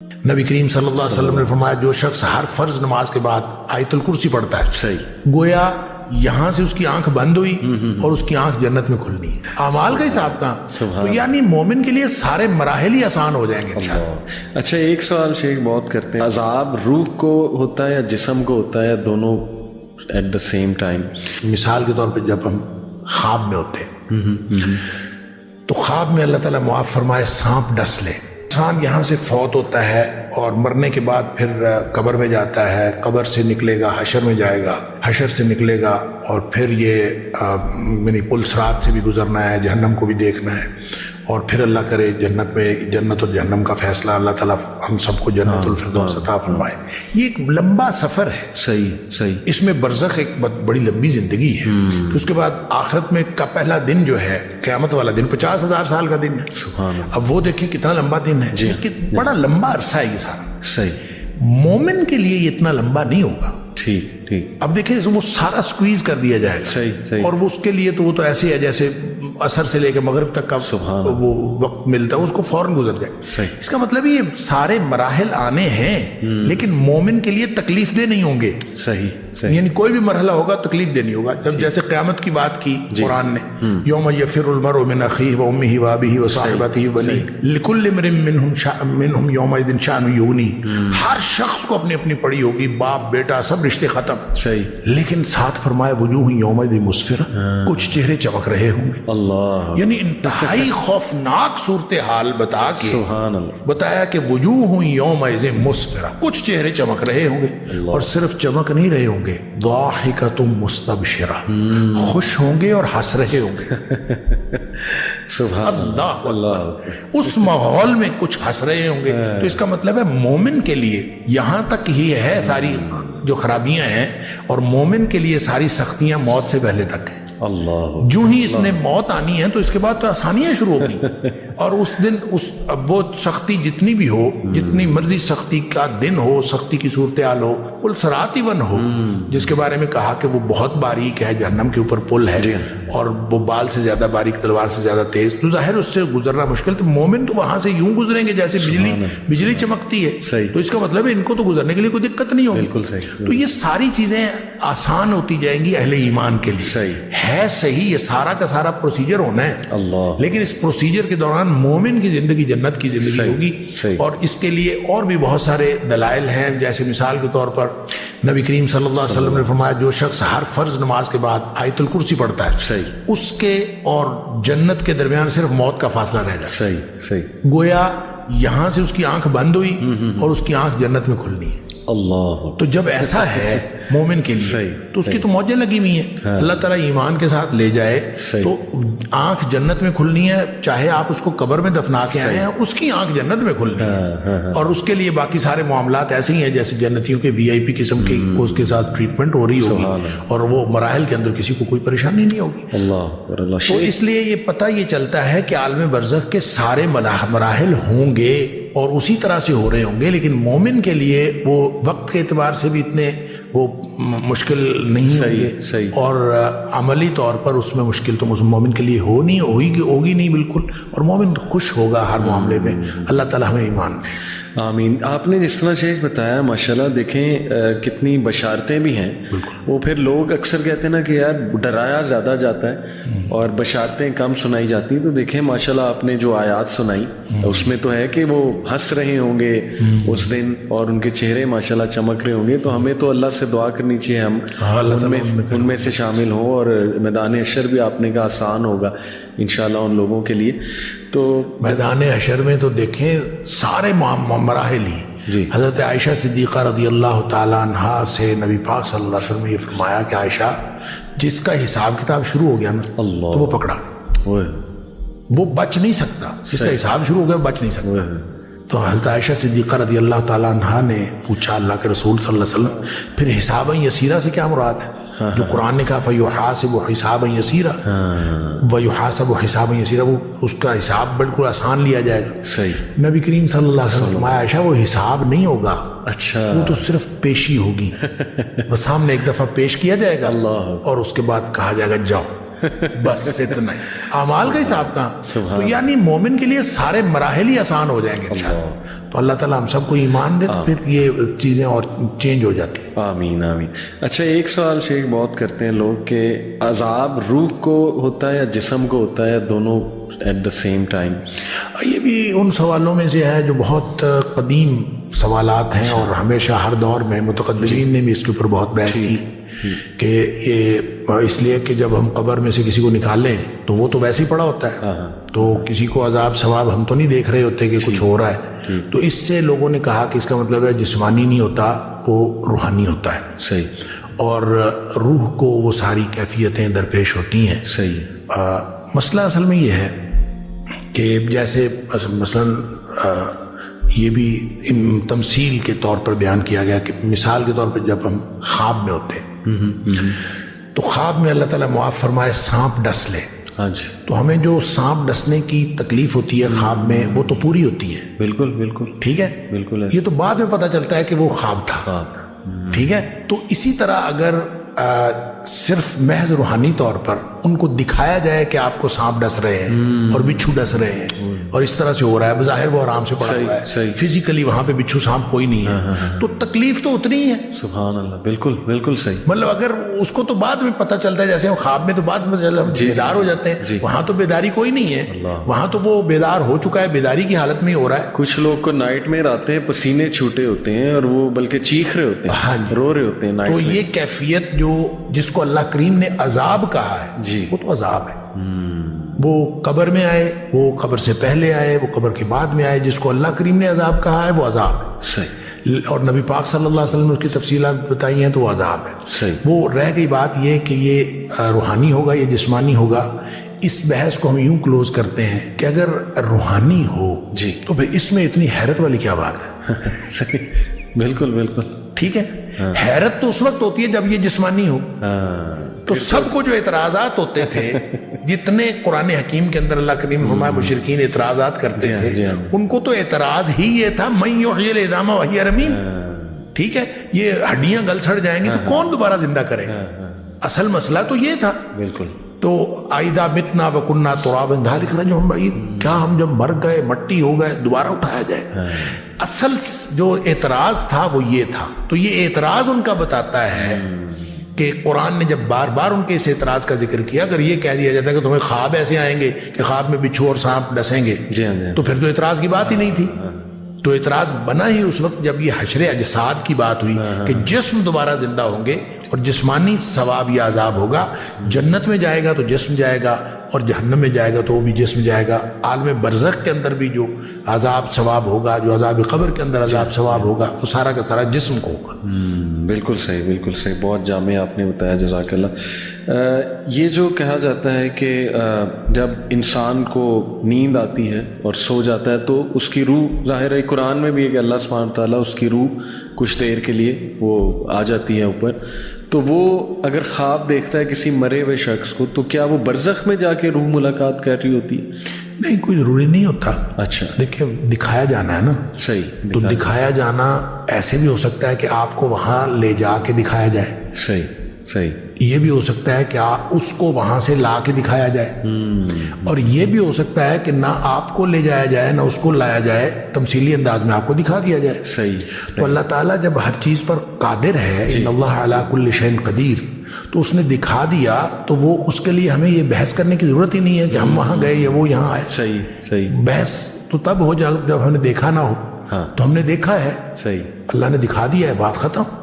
نبی کریم صلی اللہ علیہ وسلم نے فرمایا جو شخص ہر فرض نماز کے بعد آیت الکرسی پڑھتا ہے صحیح گویا یہاں سے اس کی آنکھ بند ہوئی اور اس کی آنکھ جنت میں کھلنی ہے. اعمال کا حساب کہاں؟ تو یعنی مومن کے لیے سارے مراحل ہی آسان ہو جائیں گے انشاءاللہ. اچھا ایک سوال شیخ بہت کرتے ہیں، عذاب روح کو ہوتا ہے یا جسم کو ہوتا ہے یا دونوں ایٹ دا سیم ٹائم؟ مثال کے طور پہ جب ہم خواب میں ہوتے ہیں تو خواب میں اللہ تعالیٰ معاف فرمائے سانپ ڈس لے، انسان یہاں سے فوت ہوتا ہے اور مرنے کے بعد پھر قبر میں جاتا ہے، قبر سے نکلے گا حشر میں جائے گا، حشر سے نکلے گا اور پھر یہ یعنی پل صراط سے بھی گزرنا ہے، جہنم کو بھی دیکھنا ہے اور پھر اللہ کرے جنت میں، جنت اور جہنم کا فیصلہ اللہ تعالیٰ ہم سب کو جنت الفردوس عطا فرمائے. یہ ایک لمبا سفر ہے. صحیح اس میں برزخ ایک بڑی لمبی زندگی ہے. تو اس کے بعد آخرت میں کا پہلا دن جو ہے قیامت والا دن 50,000 سال کا دن ہے. سبحان اللہ. اب وہ دیکھیں کتنا لمبا دن ہے، بڑا لمبا عرصہ ہے یہ سارا. صحیح. مومن کے لیے یہ اتنا لمبا نہیں ہوگا. ٹھیک. اب دیکھیں وہ سارا سکویز کر دیا جائے گا. صحیح. اور وہ اس کے لیے تو وہ تو ایسے ہے جیسے عصر سے لے کے مغرب تک کا وہ وقت ملتا ہے، اس کو فوراً گزر جائے. اس کا مطلب یہ سارے مراحل آنے ہیں لیکن مومن کے لیے تکلیف دہ نہیں ہوں گے. صحیح. یعنی کوئی بھی مرحلہ ہوگا تکلیف دہ نہیں ہوگا. جب جیسے قیامت کی بات کی قرآن نے، یوم یفر المرء من اخیہ وامہ وابیہ وصاحبتہ وبنیہ لکل امرئ منہم یومئذ شأن یغنیہ. ہر شخص کو اپنی اپنی پڑی ہوگی، باپ بیٹا سب رشتے ختم. صحیح. لیکن ساتھ فرمایا وجوہ یومئذ مسفرہ، کچھ چہرے چمک رہے ہوں گے. اللہ. یعنی انتہائی خوفناک صورتحال بتا کے سبحان اللہ بتایا کہ وجوہ یومئذ مسفرہ، کچھ چہرے چمک رہے ہوں گے اور صرف چمک نہیں رہے ہوں گے، ضاحکۃ مستبشرہ، خوش ہوں گے اور ہنس رہے ہوں گے. سبحان اللہ. اس ماحول میں کچھ ہنس رہے ہوں گے. تو اس کا مطلب ہے مومن کے لیے یہاں تک ہی ہے ساری جو خرابیاں ہیں، اور مومن کے لیے ساری سختیاں موت سے پہلے تک ہیں. اللہ. جو ہی اس نے موت آنی ہے تو اس کے بعد تو آسانیاں شروع ہو گئی. اور اس دن اب وہ سختی جتنی بھی ہو، جتنی مرضی سختی کا دن ہو، سختی کی صورتحال ہو، پل صراط ایون ہو جس کے بارے میں کہا کہ وہ بہت باریک ہے، جہنم کے اوپر پل ہے اور وہ بال سے زیادہ باریک تلوار سے زیادہ تیز، تو ظاہر اس سے گزرنا مشکل. تو مومن تو وہاں سے یوں گزریں گے جیسے بجلی چمکتی ہے. تو اس کا مطلب ہے ان کو تو گزرنے کے لیے کوئی دقت نہیں ہوگی. بالکل صحیح. تو یہ ساری چیزیں آسان ہوتی جائیں گی اہل ایمان کے لیے. ہے صحیح، یہ سارا کا سارا پروسیجر ہونا ہے اللہ. لیکن اس پروسیجر کے دوران مومن کی زندگی جنت کی زندگی ہوگی. اور اس کے لیے اور بھی بہت سارے دلائل ہیں. جیسے مثال کے طور پر نبی کریم صلی اللہ علیہ وسلم نے فرمایا جو شخص ہر فرض نماز کے بعد آیت الکرسی پڑھتا ہے اس کے اور جنت کے درمیان صرف موت کا فاصلہ رہ جاتا ہے. صحیح. گویا یہاں سے اس کی آنکھ بند ہوئی اور اس کی آنکھ جنت میں کھلنی ہے. اللہ. تو جب ایسا ہے مومن کے لیے تو اس کی تو موجیں لگی ہوئی ہیں. اللہ تعالیٰ ایمان کے ساتھ لے جائے تو آنکھ جنت میں کھلنی ہے. چاہے آپ اس کو قبر میں دفنا کے آئے ہیں، اس کی آنکھ جنت میں کھلنی ہے. اور اس کے لیے باقی سارے معاملات ایسے ہی ہیں جیسے جنتیوں کے VIP قسم کی اس کے ساتھ ٹریٹمنٹ ہو رہی ہوگی اور وہ مراحل کے اندر کسی کو کوئی پریشانی نہیں ہوگی. اللہ. تو اس لیے یہ پتہ یہ چلتا ہے کہ عالم برزخ کے سارے مراحل ہوں گے اور اسی طرح سے ہو رہے ہوں گے، لیکن مومن کے لیے وہ وقت کے اعتبار سے بھی اتنے وہ مشکل نہیں ہوں گے اور عملی طور پر اس میں مشکل تو مومن کے لیے ہوگی نہیں بالکل. اور مومن خوش ہوگا ہر معاملے میں. اللہ تعالیٰ ہمیں ایمان دے. آمین. آپ نے جس طرح شیخ بتایا ماشاءاللہ، دیکھیں کتنی بشارتیں بھی ہیں. وہ پھر لوگ اکثر کہتے ہیں نا کہ یار ڈرایا زیادہ جاتا ہے اور بشارتیں کم سنائی جاتی ہیں. تو دیکھیں ماشاءاللہ آپ نے جو آیات سنائی اس میں تو ہے کہ وہ ہنس رہے ہوں گے اس دن اور ان کے چہرے ماشاءاللہ چمک رہے ہوں گے. تو ہمیں تو اللہ سے دعا کرنی چاہیے ہم ان میں سے شامل ہوں اور میدان حشر بھی آپ نے کہا آسان ہوگا انشاءاللہ ان لوگوں کے لیے. تو میدان حشر میں تو دیکھیں سارے مراحل ہی. حضرت عائشہ صدیقہ رضی اللہ تعالیٰ عنہا سے نبی پاک صلی اللہ علیہ وسلم نے یہ فرمایا کہ عائشہ جس کا حساب کتاب شروع ہو گیا نا تو وہ پکڑا، وہ بچ نہیں سکتا. جس کا حساب شروع ہو گیا بچ نہیں سکتا. تو حضرت عائشہ صدیقہ رضی اللہ تعالیٰ عنہا نے پوچھا اللہ کے رسول صلی اللہ علیہ وسلم پھر حسابً یسیرہ سے کیا مراد ہے؟ جو قرآن نے کہا فَيُحَاسِبُ حِسَابًا يَسِيرًا وَيُحَاسَبُ حِسَابًا يَسِيرًا، وہ اس کا حساب بالکل آسان لیا جائے گا. نبی کریم صلی اللہ علیہ وسلم فرمایا عائشہ وہ حساب نہیں ہوگا، وہ تو صرف پیشی ہوگی. وہ سامنے ایک دفعہ پیش کیا جائے گا اور اس کے بعد کہا جائے گا جاؤ. بس اتنا ہی. اعمال کا حساب کہاں. تو یعنی مومن کے لیے سارے مراحل ہی آسان ہو جائیں گے انشاءاللہ. تو اللہ تعالیٰ ہم سب کو ایمان دے تو پھر یہ چیزیں اور چینج ہو جاتی ہیں. آمین آمین. اچھا ایک سوال شیخ بہت کرتے ہیں لوگ کہ عذاب روح کو ہوتا ہے یا جسم کو ہوتا ہے, دونوں ایٹ دا سیم ٹائم؟ یہ بھی ان سوالوں میں سے ہے جو بہت قدیم سوالات ہیں, اور ہمیشہ ہر دور میں متقدمین نے بھی اس کے اوپر بہت بحث کی کہ یہ اس لیے کہ جب ہم قبر میں سے کسی کو نکالیں تو وہ تو ویسے ہی پڑا ہوتا ہے, تو کسی کو عذاب ثواب ہم تو نہیں دیکھ رہے ہوتے کہ کچھ ہو رہا ہے. تو اس سے لوگوں نے کہا کہ اس کا مطلب ہے جسمانی نہیں ہوتا, وہ روحانی ہوتا ہے. صحیح. اور روح کو وہ ساری کیفیتیں درپیش ہوتی ہیں. صحیح. مسئلہ اصل میں یہ ہے کہ جیسے مثلاً یہ بھی تمثیل کے طور پر بیان کیا گیا کہ مثال کے طور پر جب ہم خواب میں ہوتے ہیں تو خواب میں اللہ تعالیٰ معاف فرمائے سانپ ڈس لے, ہاں جی, تو ہمیں جو سانپ ڈسنے کی تکلیف ہوتی ہے خواب میں وہ تو پوری ہوتی ہے. بالکل بالکل ٹھیک ہے. بالکل. یہ تو بعد میں پتہ چلتا ہے کہ وہ خواب تھا. ٹھیک ہے. تو اسی طرح اگر صرف محض روحانی طور پر ان کو دکھایا جائے کہ آپ کو سانپ ڈس رہے ہیں اور بچھو ڈس رہے ہیں اور اس طرح سے ہو رہا ہے, بظاہر وہ آرام سے پڑا ہوا ہے, فزیکلی وہاں پہ بچھو سانپ کوئی نہیں ہے, تو تکلیف تو اتنی ہی ہے. سبحان اللہ. بالکل بالکل صحیح. مطلب اگر اس کو تو بعد میں پتہ چلتا ہے, جیسے ہم خواب میں تو بعد میں ہم بیدار ہو جاتے ہیں, وہاں تو بیداری کوئی نہیں ہے, وہاں تو وہ بیدار ہو چکا ہے, بیداری کی حالت میں ہی ہو رہا ہے. کچھ لوگ کو نائٹ میں آتے ہیں, پسینے چھوٹے ہوتے ہیں اور وہ بلکہ چیخ رہے ہوتے ہیں, رو رہے ہوتے ہیں نائٹ تو میں. یہ کیفیت جو جس کو اللہ کریم نے عذاب کہا ہے وہ تو عذاب ہے. وہ قبر میں آئے, وہ قبر سے پہلے آئے, وہ قبر کے بعد میں آئے, جس کو اللہ کریم نے عذاب کہا ہے وہ عذاب ہے. صحیح. اور نبی پاک صلی اللہ علیہ وسلم نے اس کی تفصیلات بتائی ہیں تو وہ عذاب ہے. صحیح. وہ رہ گئی بات یہ کہ یہ روحانی ہوگا یا جسمانی ہوگا. اس بحث کو ہم یوں کلوز کرتے ہیں کہ اگر روحانی ہو جی تو پھر اس میں اتنی حیرت والی کیا بات ہے. صحیح. بالکل بالکل. ٹھیک ہے. حیرت تو اس وقت ہوتی ہے جب یہ جسمانی ہو. تو سب کو جو اعتراضات ہوتے تھے, جتنے قرآن حکیم کے اندر اللہ کریم فرمایا مشرکین اعتراضات کرتے تھے, ان کو تو اعتراض ہی یہ تھا من یحیی العظام وہی رمیم. ٹھیک ہے. یہ ہڈیاں گل سڑ جائیں گی تو کون دوبارہ زندہ کرے گا. اصل مسئلہ تو یہ تھا. بالکل. تو آئدہ متنا وکننا ترابا ذالک رجع بعید, کیا ہم جب مر گئے مٹی ہو گئے دوبارہ اٹھایا جائے. اصل جو اعتراض تھا وہ یہ تھا. تو یہ اعتراض ان کا بتاتا ہے کہ قرآن نے جب بار بار ان کے اس اعتراض کا ذکر کیا. اگر یہ کہہ دیا جاتا ہے کہ تمہیں خواب ایسے آئیں گے کہ خواب میں بچھو اور سانپ ڈسیں گے, تو پھر تو اعتراض کی بات ہی نہیں تھی. تو اعتراض بنا ہی اس وقت جب یہ حشر اجساد کی بات ہوئی کہ جسم دوبارہ زندہ ہوں گے اور جسمانی ثواب یا عذاب ہوگا. جنت میں جائے گا تو جسم جائے گا, اور جہنم میں جائے گا تو وہ بھی جسم جائے گا. عالم برزخ کے اندر بھی جو عذاب ثواب ہوگا, جو عذاب قبر کے اندر عذاب ثواب ہوگا, وہ سارا کا سارا جسم کو ہوگا. بالکل صحیح. بالکل صحیح. بہت جامع آپ نے بتایا, جزاک اللہ. یہ جو کہا جاتا ہے کہ جب انسان کو نیند آتی ہے اور سو جاتا ہے تو اس کی روح, ظاہر ہے قرآن میں بھی ہے کہ اللہ سبحانہ تعالیٰ اس کی روح کچھ دیر کے لیے وہ آ جاتی ہے اوپر, تو وہ اگر خواب دیکھتا ہے کسی مرے ہوئے شخص کو تو کیا وہ برزخ میں جا کے روح ملاقات کر رہی ہوتی ہے؟ نہیں, کوئی ضروری نہیں ہوتا. اچھا. دیکھیں دکھایا جانا ہے نا. صحیح. تو دکھایا جانا ایسے بھی ہو سکتا ہے کہ آپ کو وہاں لے جا کے دکھایا جائے. صحیح. صحیح. یہ بھی ہو سکتا ہے کہ اس کو وہاں سے لا کے دکھایا جائے, اور یہ بھی ہو سکتا ہے کہ نہ آپ کو لے جایا جائے نہ اس کو لایا جائے, تمثیلی انداز میں آپ کو دکھا دیا جائے. صحیح. تو اللہ تعالیٰ جب ہر چیز پر قادر ہے, ان اللہ علی کل شیء قدیر, تو اس نے دکھا دیا تو وہ اس کے لیے ہمیں یہ بحث کرنے کی ضرورت ہی نہیں ہے کہ ہم وہاں گئے یا وہ یہاں آئے. صحیح. صحیح. بحث تو تب ہو جب ہم نے دیکھا نہ ہو. تو ہم نے دیکھا ہے, صحیح, اللہ نے دکھا دیا ہے, بات ختم.